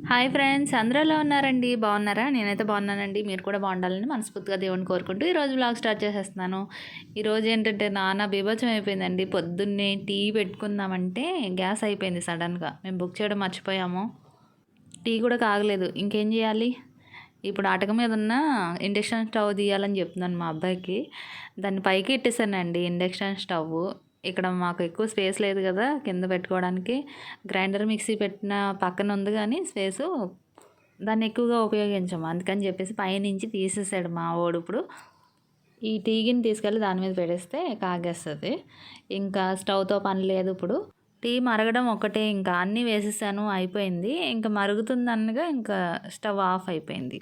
Hi friends, అందరూ ఎలా ఉన్నారండి? బాగున్నారా? నేనైతే బాగున్నానండి. మీరు కూడా బాగుండాలని మనస్ఫూర్తిగా దేవుని కోరుకుంటూ ఈరోజు వ్లాగ్ స్టార్ట్ చేసేస్తున్నాను. ఈరోజు ఏంటంటే నాన్న బీభత్సం అయిపోయిందండి. పొద్దున్నే టీ పెట్టుకుందామంటే గ్యాస్ అయిపోయింది సడన్గా. మేము బుక్ చేయడం మర్చిపోయాము. టీ కూడా కాగలేదు. ఇంకేం చేయాలి? ఇప్పుడు అటక మీద ఉన్న ఇండక్షన్ స్టవ్ తీయాలని చెప్తున్నాను మా అబ్బాయికి. దాన్ని పైకి ఇట్టేసానండి ఇండక్షన్ స్టవ్. ఇక్కడ మాకు ఎక్కువ స్పేస్ లేదు కదా కింద పెట్టుకోవడానికి. గ్రైండర్ మిక్సీ పెట్టిన పక్కన ఉంది కానీ స్పేసు దాన్ని ఎక్కువగా ఉపయోగించాము. అందుకని చెప్పేసి పైనుంచి తీసేసాడు మా వాడు. ఇప్పుడు ఈ టీ గిన్నె తీసుకెళ్ళి దాని మీద పెట్టేస్తే కాగేస్తుంది. ఇంకా స్టవ్తో పని లేదు. ఇప్పుడు టీ మరగడం ఒక్కటే, ఇంకా అన్నీ వేసేసాను, అయిపోయింది. ఇంకా మరుగుతుంది అనగా ఇంకా స్టవ్ ఆఫ్ అయిపోయింది.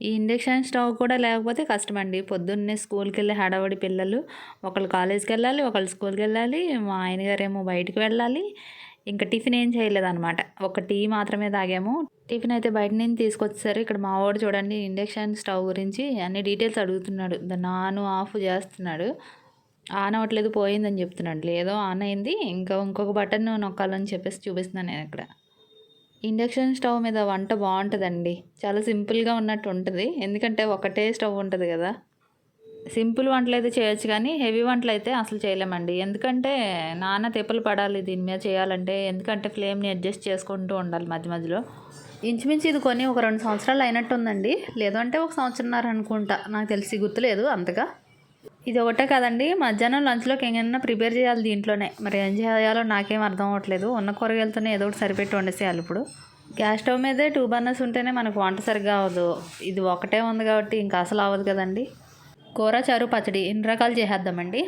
ఈ ఇండక్షన్ స్టవ్ కూడా లేకపోతే కష్టమండి. పొద్దున్నే స్కూల్కి వెళ్ళి హడావుడి పిల్లలు, ఒకళ్ళు కాలేజ్కి వెళ్ళాలి, ఒకళ్ళు స్కూల్కి వెళ్ళాలి, మా ఆయన గారేమో బయటికి వెళ్ళాలి. ఇంకా టిఫిన్ ఏం చేయలేదన్నమాట. ఒక టీ మాత్రమే తాగాము. టిఫిన్ అయితే బయట నుంచి తీసుకొచ్చేసారు. ఇక్కడ మా వాడు చూడండి ఇండక్షన్ స్టవ్ గురించి అన్ని డీటెయిల్స్ అడుగుతున్నాడు. దాన్ని ఆన్ ఆఫ్ చేస్తున్నాడు. ఆన్ అవ్వట్లేదు, పోయిందని చెప్తున్నాడు. లేదో ఆన్ అయింది, ఇంకా ఇంకొక బటన్ నొక్కాలని చెప్పేసి చూపిస్తున్నాను నేను ఇక్కడ. ఇండక్షన్ స్టవ్ మీద వంట బాగుంటుందండి. చాలా సింపుల్గా ఉన్నట్టు ఉంటుంది. ఎందుకంటే ఒకటే స్టవ్ ఉంటుంది కదా. సింపుల్ వంటలు అయితే చేయొచ్చు కానీ హెవీ వంటలు అయితే అసలు చేయలేమండి. ఎందుకంటే నాన్న తిప్పలు పడాలి దీని మీద చేయాలంటే. ఎందుకంటే ఫ్లేమ్ని అడ్జస్ట్ చేసుకుంటూ ఉండాలి మధ్య మధ్యలో. ఇంచుమించు ఇది కొని ఒక 2 సంవత్సరాలు అయినట్టు ఉందండి. లేదంటే 1 సంవత్సరంన్నర అనుకుంటా, నాకు తెలిసి గుర్తులేదు అంతగా. ఇది ఒకటే కదండి, మధ్యాహ్నం లంచ్లోకి ఏమైనా ప్రిపేర్ చేయాలి దీంట్లోనే. మరి ఏం చేయాలో నాకేం అర్థం అవ్వట్లేదు. ఉన్న కూరగాయలతోనే ఏదో ఒకటి సరిపెట్టి వండేసేయాలి. ఇప్పుడు గ్యాస్ స్టవ్ మీదే 2 బర్నర్స్ ఉంటేనే మనకు వంట సరిగ్గా అవ్వదు. ఇది ఒకటే ఉంది కాబట్టి ఇంకా అసలు అవ్వదు కదండి. కూర, చారు, పచ్చడి ఇన్ని రకాలు చేసేద్దామండి.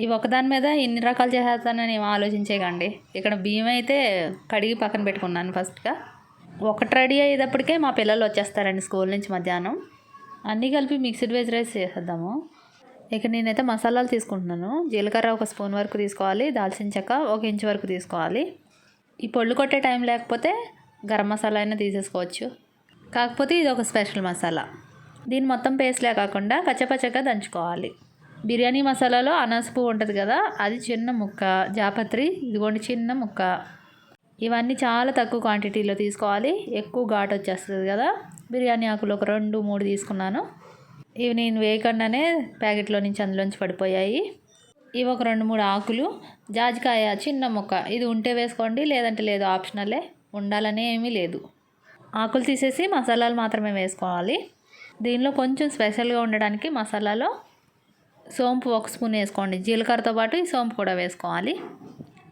ఇవి ఒకదాని మీద ఇన్ని రకాలు చేసేస్తానని ఏం ఆలోచించేయకండి. ఇక్కడ బియ్యం అయితే కడిగి పక్కన పెట్టుకున్నాను ఫస్ట్గా. ఒకటి రెడీ అయ్యేటప్పటికే మా పిల్లలు వచ్చేస్తారండి స్కూల్ నుంచి మధ్యాహ్నం. అన్నీ కలిపి మిక్స్డ్ వెజ్ రైస్ చేసేద్దాము. ఇక నేనైతే మసాలాలు తీసుకుంటున్నాను. జీలకర్ర 1 స్పూన్ వరకు తీసుకోవాలి. దాల్చిన చెక్క 1 ఇంచు వరకు తీసుకోవాలి. ఈ పొళ్ళు కొట్టే టైం లేకపోతే గరం మసాలా అయినా తీసేసుకోవచ్చు. కాకపోతే ఇది ఒక స్పెషల్ మసాలా. దీన్ని మొత్తం పేస్ట్లే కాకుండా కచ్చపచ్చగా దంచుకోవాలి. బిర్యానీ మసాలాలో అనాస పువ్వు ఉంటుంది కదా, అది చిన్న ముక్క. జాపత్రి ఇదిగోండి చిన్న ముక్క. ఇవన్నీ చాలా తక్కువ క్వాంటిటీలో తీసుకోవాలి. ఎక్కువ ఘాటు వచ్చేస్తుంది కదా. బిర్యానీ ఆకులు ఒక 2, 3 తీసుకున్నాను. ఇవి నేను వేయకుండానే ప్యాకెట్లో నుంచి అందులోంచి పడిపోయాయి. ఇవి ఒక 2, 3 ఆకులు. జాజికాయ చిన్న ముక్క. ఇది ఉంటే వేసుకోండి, లేదంటే లేదు, ఆప్షనలే. ఉండాలనే ఏమీ లేదు. ఆకులు తీసేసి మసాలాలు మాత్రమే వేసుకోవాలి. దీనిలో కొంచెం స్పెషల్గా ఉండడానికి మసాలాలో సోంపు 1 స్పూన్ వేసుకోండి. జీలకర్రతో పాటు ఈ సోంపు కూడా వేసుకోవాలి.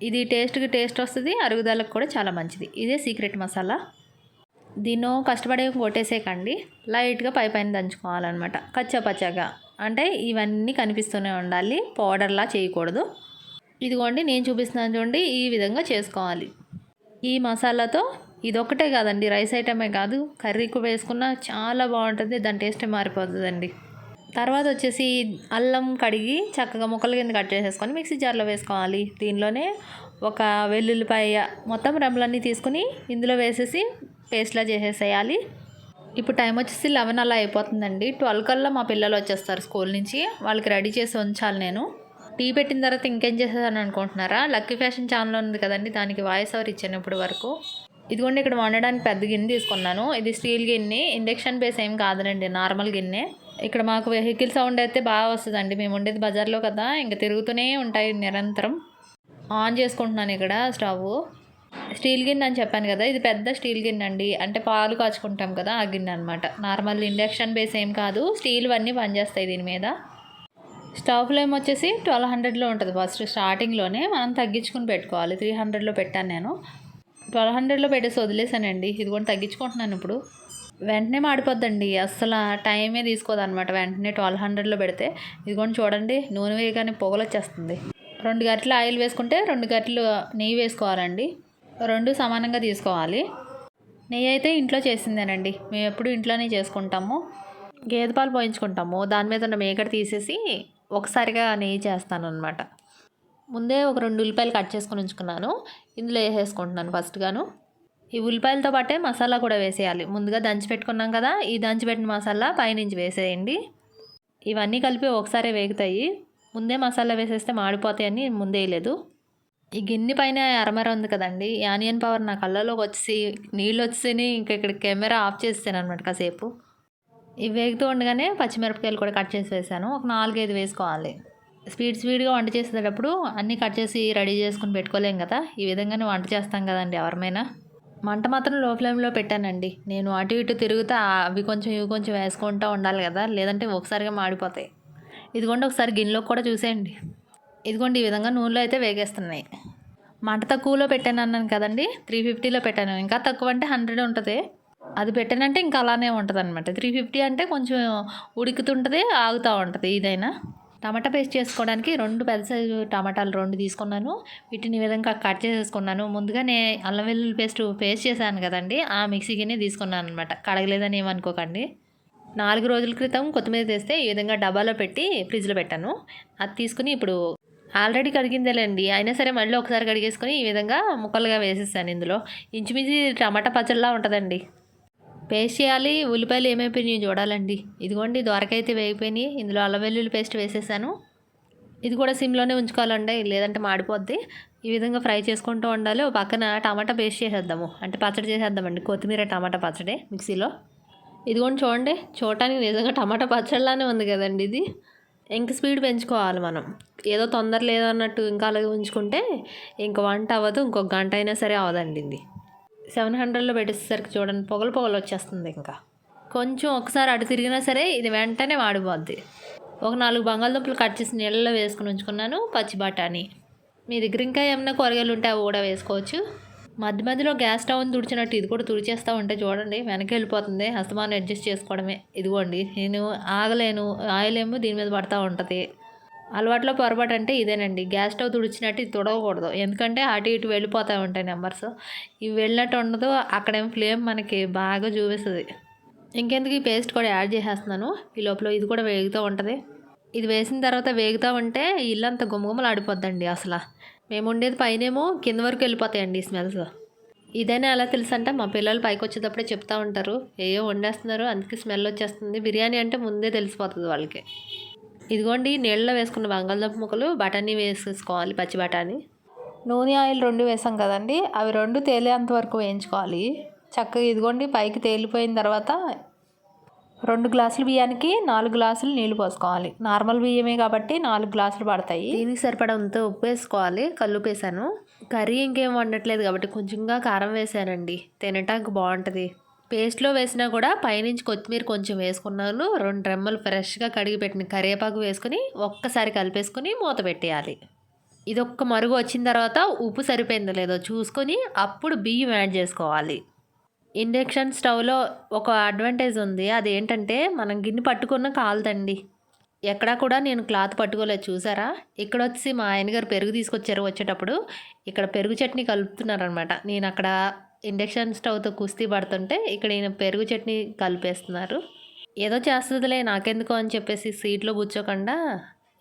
ఇది టేస్ట్కి టేస్ట్ వస్తుంది, అరుగుదలకు కూడా చాలా మంచిది. ఇదే సీక్రెట్ మసాలా. దీన్ని కష్టపడి కొట్టేసేకండి. లైట్గా పైన దంచుకోవాలన్నమాట, కచ్చాపచ్చాగా. అంటే ఇవన్నీ కనిపిస్తూనే ఉండాలి, పౌడర్లా చేయకూడదు. ఇదిగోండి నేను చూపిస్తున్నాను చూడండి, ఈ విధంగా చేసుకోవాలి. ఈ మసాలాతో ఇదొక్కటే కాదండి, రైస్ ఐటమే కాదు, కర్రీకి వేసుకున్న చాలా బాగుంటుంది. దాని టేస్టే మారిపోతుందండి. తర్వాత వచ్చేసి అల్లం కడిగి చక్కగా ముక్కల కింద కట్ చేసేసుకొని మిక్సీ జార్లో వేసుకోవాలి. దీనిలోనే ఒక వెల్లుల్లిపాయ మొత్తం రెమ్మలన్నీ తీసుకుని ఇందులో వేసేసి పేస్ట్లా చేసేసేయాలి. ఇప్పుడు టైం వచ్చేసి 11 అలా అయిపోతుందండి. 12 కల్లా మా పిల్లలు వచ్చేస్తారు స్కూల్ నుంచి. వాళ్ళకి రెడీ చేసి ఉంచాలి నేను. టీ పెట్టిన తర్వాత ఇంకేం చేసేసాను అనుకుంటున్నారా? లక్కీ ఫ్యాషన్ ఛానల్ ఉంది కదండి, దానికి వాయిస్ ఓవర్ ఇచ్చాను ఇప్పుడు వరకు. ఇదిగోండి ఇక్కడ వండడానికి పెద్ద గిన్నె తీసుకున్నాను. ఇది స్టీల్ గిన్నె, ఇండక్షన్ బేస్ ఏం కాదునండి, నార్మల్ గిన్నె. ఇక్కడ మాకు వెహికల్ సౌండ్ అయితే బాగా వస్తుందండి. మేము ఉండేది బజార్లో కదా, ఇంకా తిరుగుతూనే ఉంటాయి నిరంతరం. ఆన్ చేసుకుంటున్నాను ఇక్కడ స్టవ్. స్టీల్ గిన్నె అని చెప్పాను కదా, ఇది పెద్ద స్టీల్ గిన్నె అండి. అంటే పాలు కాచుకుంటాం కదా ఆ గిన్నె అనమాట. నార్మల్ ఇండక్షన్ బేస్ ఏం కాదు, స్టీల్ అన్నీ పనిచేస్తాయి దీని మీద. స్టవ్ ఫ్లేమ్ వచ్చేసి 1200లో ఉంటుంది. ఫస్ట్ స్టార్టింగ్లోనే మనం తగ్గించుకుని పెట్టుకోవాలి. 300లో పెట్టాను నేను. 1200లో పెట్టేసి వదిలేసానండి. ఇది కూడా తగ్గించుకుంటున్నాను ఇప్పుడు. వెంటనే మాడిపోద్దండి, అస్సలు టైమే తీసుకోదన్నమాట. వెంటనే 1200లో పెడితే ఇదిగోండి చూడండి, నూనె వేయగానే పొగలు వచ్చేస్తుంది. 2 గరిటెలు ఆయిల్ వేసుకుంటే 2 గరిటెలు నెయ్యి వేసుకోవాలండి. 2 సమానంగా తీసుకోవాలి. నెయ్యి అయితే ఇంట్లో చేసిందేనండి, మేము ఎప్పుడు ఇంట్లోనే చేసుకుంటాము. గేదె పాలు పోయించుకుంటాము. దాని మీద ఉన్న మేకడ తీసేసి ఒకసారిగా నెయ్యి చేస్తాను అనమాట. ముందే ఒక 2 ఉల్లిపాయలు కట్ చేసుకుని ఉంచుకున్నాను. ఇందులో వేసేసుకుంటున్నాను ఫస్ట్గాను. ఈ ఉల్లిపాయలతో పాటే మసాలా కూడా వేసేయాలి. ముందుగా దంచి పెట్టుకున్నాం కదా, ఈ దంచి పెట్టిన మసాలా పైనుంచి వేసేయండి. ఇవన్నీ కలిపి ఒకసారి వేగుతాయి. ముందే మసాలా వేసేస్తే మాడిపోతాయని ముందే వేయలేదు. ఈ గిన్నె పైన అరమర ఉంది కదండీ! ఈ ఆనియన్ పవర్ నా కళ్ళలోకి వచ్చేసి నీళ్ళొచ్చేసినాయి. ఇంక ఇక్కడ కెమెరా ఆఫ్ చేసేసాననమాట కాసేపు. ఇవి వేగుతూ ఉండగానే పచ్చిమిరపకాయలు కూడా కట్ చేసి వేశాను. ఒక 4, 5 వేసుకోవాలి. స్పీడ్‌గా వంట చేసేటప్పుడు అన్నీ కట్ చేసి రెడీ చేసుకొని పెట్టుకోలేం కదా! ఈ విధంగానే వంట చేస్తాం కదండీ ఎవరమైనా. మంట మాత్రం లో ఫ్లేమ్‌లో పెట్టానండి. నేను అటు ఇటు తిరుగుతా అవి కొంచెం ఇవి కొంచెం వేసుకుంటా ఉండాలి కదా! లేదంటే ఒకసారిగా మాడిపోతాయి. ఇదిగోండి ఒకసారి గిన్నెలోకి కూడా చూసేయండి. ఇదిగోండి ఈ విధంగా నూనెలో అయితే వేగేస్తున్నాయి. మంట తక్కువలో పెట్టానన్నాను కదండీ! 350లో పెట్టాను. ఇంకా తక్కువ అంటే 100 ఉంటది. అది పెట్టానంటే ఇంకా అలానే ఉంటదనమాట. 350 అంటే కొంచెం ఉడుకుతుంటది, ఆగుతా ఉంటది ఇదైనా. టమాటా పేస్ట్ చేసుకోవడానికి 2 పెద్ద సైజు టమాటాలు 2 తీసుకున్నాను. వీటిని ఈ విధంగా కట్ చేసేసుకున్నాను. ముందుగానే అల్లం వెల్లుల్లి పేస్ట్ చేశాను కదండీ! ఆ మిక్సీ గిన్నె తీసుకున్నాను అనమాట. కడగలేదని ఏమనుకోకండి. 4 రోజుల క్రితం కొత్తిమీర తెస్తే ఈ విధంగా డబ్బాలో పెట్టి ఫ్రిడ్జ్‌లో పెట్టాను. అది తీసుకుని ఇప్పుడు ఆల్రెడీ కడిగిందేలేండి. అయినా సరే మళ్ళీ ఒకసారి కడిగేసుకొని ఈ విధంగా ముక్కలుగా వేసేసాను ఇందులో. ఇంచుమించు టమాటా పచ్చడిలా ఉంటదండి. పేస్ట్ చేయాలి. ఉల్లిపాయలు ఏమైపోయినాయో చూడాలండి. ఇదిగోండి దోరకాయ అయితే వేగిపోయినాయి. ఇందులో అల్లం వెల్లుల్లి పేస్ట్ వేసేసాను. ఇది కూడా సిమ్‌లోనే ఉంచుకోవాలండి. లేదంటే మాడిపోద్ది. ఈ విధంగా ఫ్రై చేసుకుంటూ ఉండాలి. ఓ పక్కన టమాటా పేస్ట్ చేసేద్దాము. అంటే పచ్చడి చేసేద్దామండి. కొత్తిమీర టమాటా పచ్చడి మిక్సీలో. ఇదిగోండి చూడండి. చూడటానికి నిజంగా టమాటా పచ్చడిలానే ఉంది కదండీ ఇది. ఇంక స్పీడ్ పెంచుకోవాలి మనం. ఏదో తొందర లేదన్నట్టు ఇంకా అలాగే ఉంచుకుంటే ఇంక వంట అవ్వదు. ఇంకొక గంట అయినా సరే అవ్వదండి ఇది. 700లో పెట్టేసరికి చూడండి పొగలు వచ్చేస్తుంది ఇంకా. కొంచెం ఒకసారి అటు తిరిగినా సరే ఇది వెంటనే మాడిపోద్ది. ఒక 4 బంగాళదుంపలు కట్ చేసి నీళ్ళలో వేసుకుని ఉంచుకున్నాను. పచ్చి బఠానీ. మీ దగ్గర ఇంకా ఏమైనా కూరగాయలు ఉంటే అవి కూడా వేసుకోవచ్చు. మధ్యలో గ్యాస్ స్టవ్ని తుడిచినట్టు ఇది కూడా తుడిచేస్తూ ఉంటే చూడండి వెనక్కి వెళ్ళిపోతుంది. అస్తమానం అడ్జస్ట్ చేసుకోవడమే. ఇదిగోండి నేను ఆగలేను. ఆయిల్ ఏమో దీని మీద పడతా ఉంటుంది. అలవాట్లో పొరపాటు అంటే ఇదేనండి. గ్యాస్ స్టవ్ తుడిచినట్టు ఇది తుడవకూడదు. ఎందుకంటే అటు ఇటు వెళ్ళిపోతూ ఉంటాయి నెంబర్స్. ఇవి వెళ్ళినట్టు ఉండదు. అక్కడేమో ఫ్లేమ్ మనకి బాగా చూపిస్తుంది. ఇంకెందుకు ఈ పేస్ట్ కూడా యాడ్ చేసేస్తున్నాను. ఈ లోపల ఇది కూడా వేగుతూ ఉంటుంది. ఇది వేసిన తర్వాత వేగుతూ ఉంటే ఇల్లంతా గుమగుమలు ఆడిపోద్దండి అసలు. మేము ఉండేది పైనేమో కింద వరకు వెళ్ళిపోతాయండి ఈ స్మెల్స్. ఇదైనా ఎలా తెలుసు అంటే మా పిల్లలు పైకి వచ్చేటప్పుడే చెప్తూ ఉంటారు. ఏయో వండేస్తున్నారు అందుకే స్మెల్ వచ్చేస్తుంది. బిర్యానీ అంటే ముందే తెలిసిపోతుంది వాళ్ళకి. ఇదిగోండి నీళ్ళలో వేసుకున్న బంగాళదుంప ముక్కలు బఠానీ వేసేసుకోవాలి. పచ్చి బఠానీ. నూనె ఆయిల్ 2 వేసాం కదండి. అవి 2 తేలేంత వరకు వేయించుకోవాలి. చక్కగా ఇదిగోండి పైకి తేలిపోయిన తర్వాత 2 గ్లాసుల బియ్యానికి 4 గ్లాసులు నీళ్లు పోసుకోవాలి. నార్మల్ బియ్యమే కాబట్టి 4 గ్లాసులు పడతాయి. దీనికి సరిపడంత ఉప్పు వేసుకోవాలి. కల్లుప్పు వేసాను. కర్రీ ఇంకేం వండట్లేదు కాబట్టి కొంచెంగా కారం వేసానండి. తినటానికి బాగుంటుంది. పేస్ట్లో వేసినా కూడా పైనుంచి కొత్తిమీర కొంచెం వేసుకున్నాను. 2 రెమ్మలు ఫ్రెష్గా కడిగి పెట్టిన కరివేపాకు వేసుకుని ఒక్కసారి కలిపేసుకుని మూత పెట్టేయాలి. ఇది ఒక్క మరుగు వచ్చిన తర్వాత ఉప్పు సరిపోయిందో లేదో చూసుకొని అప్పుడు బియ్యం యాడ్ చేసుకోవాలి. ఇండక్షన్ స్టవ్లో ఒక అడ్వాంటేజ్ ఉంది. అదేంటంటే మనం గిన్నె పట్టుకున్న కాలదండి. ఎక్కడా కూడా నేను క్లాత్ పట్టుకోలేదు చూసారా. ఇక్కడ వచ్చి మా ఆయనగారు పెరుగు తీసుకొచ్చారు. వచ్చేటప్పుడు ఇక్కడ పెరుగు చట్నీ కలుపుతున్నారనమాట. నేను అక్కడ ఇండక్షన్ స్టవ్తో కుస్తీ పడుతుంటే ఇక్కడ ఈయన పెరుగు చట్నీ కలిపేస్తున్నారు. ఏదో చేస్తుందిలే నాకెందుకో అని చెప్పేసి సీట్లో కూర్చోకుండా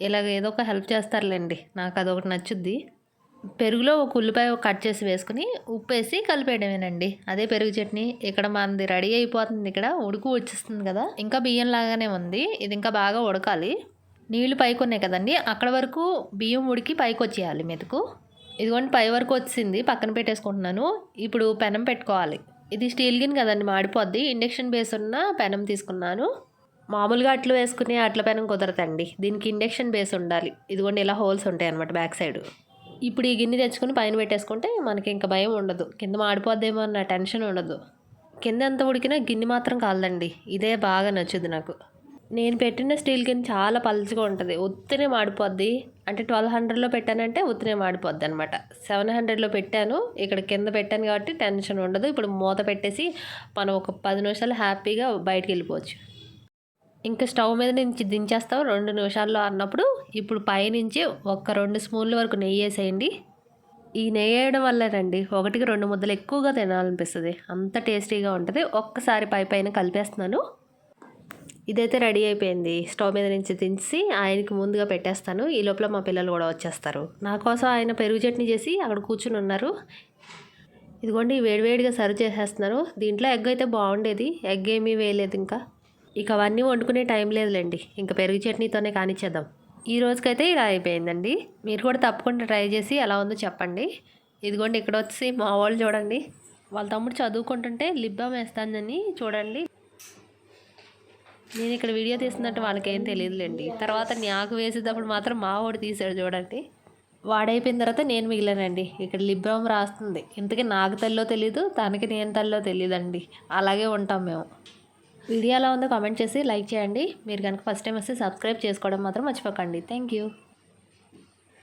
ఇలాగ ఏదో ఒక హెల్ప్ చేస్తారులేండి. నాకు అదొకటి నచ్చుద్ది. పెరుగులో ఒక ఉల్లిపాయ కట్ చేసి వేసుకుని ఉప్పు వేసి కలిపేయడమేనండి. అదే పెరుగు చట్నీ. ఇక్కడ మనది రెడీ అయిపోతుంది. ఇక్కడ ఉడుకు వచ్చేస్తుంది కదా. ఇంకా బియ్యం లాగానే ఉంది. ఇది ఇంకా బాగా ఉడకాలి. నీళ్లు పైకి ఉన్నాయి కదండి. అక్కడ వరకు బియ్యం ఉడికి పైకి వచ్చేయాలి మెతుకు. ఇదిగోండి పై వరకు వచ్చింది. పక్కన పెట్టేసుకుంటున్నాను. ఇప్పుడు పెనం పెట్టుకోవాలి. ఇది స్టీల్ గిన్నె కదండి మాడిపోద్ది. ఇండక్షన్ బేస్ ఉన్న పెనం తీసుకున్నాను. మామూలుగా అట్లు వేసుకునే అట్ల పెనం కుదరదండి. దీనికి ఇండక్షన్ బేస్ ఉండాలి. ఇదిగోండి ఇలా హోల్స్ ఉంటాయి అన్నమాట బ్యాక్ సైడ్. ఇప్పుడు ఈ గిన్నె తెచ్చుకొని పైన పెట్టేసుకుంటే మనకి ఇంకా భయం ఉండదు. కింద మాడిపోద్దేమో అన్న టెన్షన్ ఉండదు. కింద ఎంత ఉడికినా గిన్నె మాత్రం కాలదండి. ఇదే బాగా నచ్చుద్ది నాకు. నేను పెట్టిన స్టీల్ గిన్నె చాలా పలుచగా ఉంటుంది. ఉత్తినే మాడిపోద్ది. అంటే 1200లో పెట్టానంటే ఉత్తినే మాడిపోద్ది అనమాట. 700లో పెట్టాను. ఇక్కడ కింద పెట్టాను కాబట్టి టెన్షన్ ఉండదు. ఇప్పుడు మూత పెట్టేసి మనం ఒక 10 నిమిషాలు హ్యాపీగా బయటికి వెళ్ళిపోవచ్చు. ఇంకా స్టవ్ మీద నుంచి దించేస్తాం 2 నిమిషాల్లో అన్నప్పుడు ఇప్పుడు పైనుంచి ఒక 2 స్పూన్ల వరకు నెయ్యి వేసేయండి. ఈ నెయ్యి వేయడం వల్లేనండి 1కి 2 ముద్దలు ఎక్కువగా తినాలనిపిస్తుంది. అంత టేస్టీగా ఉంటుంది. ఒక్కసారి పైన కలిపేస్తున్నాను. ఇదైతే రెడీ అయిపోయింది. స్టవ్ మీద నుంచి దించి ఆయనకి ముందుగా పెట్టేస్తాను. ఈ లోపల మా పిల్లలు కూడా వచ్చేస్తారు. నా కోసం ఆయన పెరుగు చట్నీ చేసి అక్కడ కూర్చుని ఉన్నారు. ఇదిగోండి వేడివేడిగా సర్వ్ చేసేస్తున్నారు. దీంట్లో ఎగ్ అయితే బాగుండేది. ఎగ్ ఏమీ వేయలేదు ఇంకా. ఇక అవన్నీ వండుకునే టైం లేదులేండి. ఇంకా పెరుగు చట్నీతోనే కానిచ్చేద్దాం. ఈ రోజుకైతే ఇలా అయిపోయిందండి. మీరు కూడా తప్పకుండా ట్రై చేసి ఎలా ఉందో చెప్పండి. ఇదిగోండి ఇక్కడ వచ్చి మా వాళ్ళు చూడండి, వాళ్ళ తమ్ముడు చదువుకుంటుంటే లిప్ బామ్ వేస్తానని చూడండి. నేను ఇక్కడ వీడియో తీస్తున్నట్టు వాళ్ళకేం తెలియదులేండి. తర్వాత నాకు వేసేటప్పుడు మాత్రం మా వాడు తీసాడు చూడండి. వాడైపోయిన తర్వాత నేను మిగిలానండి. ఇక్కడ లిప్ బామ్ రాస్తుంది. ఇంతకీ నాకు తల్లో తెలీదు, తనకి నేను తల్లో తెలియదండి. అలాగే ఉంటాం మేము. వీడియో ఎలా ఉందో కామెంట్ చేసి లైక్ చేయండి. మీరు కనుక ఫస్ట్ టైం వస్తే సబ్స్క్రైబ్ చేసుకోవడం మాత్రం మర్చిపోకండి. Thank you.